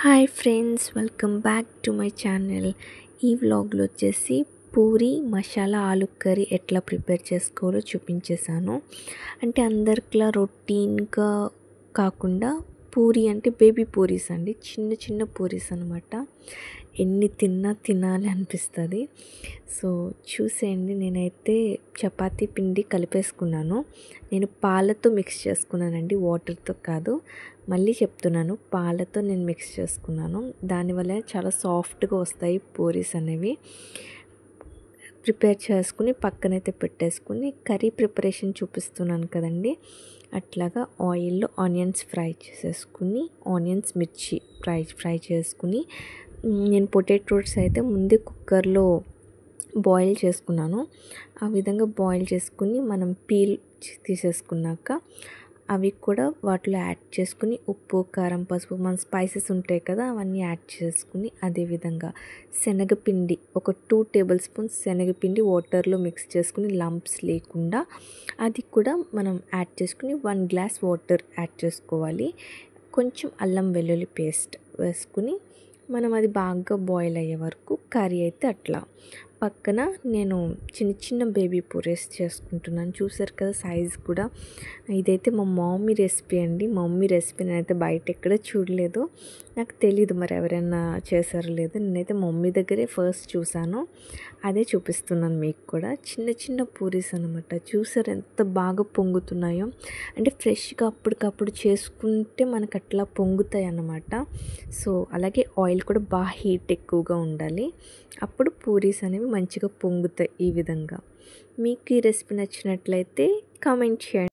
Hi friends, welcome back to my channel. ఈ వ్లాగ్లో వచ్చేసి పూరి మసాలా ఆలు కర్రీ ఎట్లా ప్రిపేర్ చేసుకోవాలో చూపించేశాను. అంటే అందరిలా రొటీన్గా కాకుండా పూరి అంటే బేబీ పూరీస్ అండి, చిన్న చిన్న పూరీస్ అనమాట. ఎన్ని తిన్నా తినాలి అనిపిస్తుంది. సో చూసేయండి, నేనైతే చపాతీ పిండి కలిపేసుకున్నాను. నేను పాలతో మిక్స్ చేసుకున్నానండి, వాటర్తో కాదు. మళ్ళీ చెప్తున్నాను, పాలతో నేను మిక్స్ చేసుకున్నాను. దానివల్ల చాలా సాఫ్ట్గా వస్తాయి పూరీస్ అనేవి. ప్రిపేర్ చేసుకుని పక్కనైతే పెట్టేసుకుని కర్రీ ప్రిపరేషన్ చూపిస్తున్నాను కదండి, అట్లాగా ఆయిల్లో ఆనియన్స్ ఫ్రై చేసేసుకుని, ఆనియన్స్ మిర్చి ఫ్రై చేసుకుని, నేను పొటాటోస్ అయితే ముందే కుక్కర్లో బాయిల్ చేసుకున్నాను. ఆ విధంగా బాయిల్ చేసుకుని మనం పీల్ తీసేసుకున్నాక అవి కూడా వాటిలో యాడ్ చేసుకుని, ఉప్పు కారం పసుపు మన స్పైసెస్ ఉంటాయి కదా, అవన్నీ యాడ్ చేసుకుని, అదేవిధంగా శనగపిండి ఒక 2 టేబుల్ స్పూన్స్ శనగపిండి వాటర్లో మిక్స్ చేసుకుని లంప్స్ లేకుండా అది కూడా మనం యాడ్ చేసుకుని 1 గ్లాస్ వాటర్ యాడ్ చేసుకోవాలి. కొంచెం అల్లం వెల్లుల్లి పేస్ట్ వేసుకుని మనం అది బాగా బాయిల్ అయ్యే వరకు కర్రీ అయితే అట్లా పక్కన నేను చిన్న చిన్న బేబీ పూరీస్ చేసుకుంటున్నాను. చూసారు కదా సైజ్ కూడా. ఇదైతే మా మమ్మీ రెసిపీ అండి. మమ్మీ రెసిపీ నేనైతే బయట ఎక్కడ చూడలేదు. నాకు తెలీదు మరి ఎవరైనా చేశారో లేదో. నేనైతే మమ్మీ దగ్గరే ఫస్ట్ చూశాను, అదే చూపిస్తున్నాను మీకు కూడా. చిన్న చిన్న పూరీస్ అనమాట. చూసారు ఎంత బాగా పొంగుతున్నాయో. అంటే ఫ్రెష్గా అప్పటికప్పుడు చేసుకుంటే మనకు అట్లా పొంగుతాయి అన్నమాట. సో అలాగే ఆయిల్ కూడా బాగా హీట్ ఎక్కువగా ఉండాలి, అప్పుడు పూరీస్ అనేవి మంచిగా పొంగుతాయి. ఈ విధంగా మీకు ఈ రెసిపీ నచ్చినట్లయితే కామెంట్ చేయండి.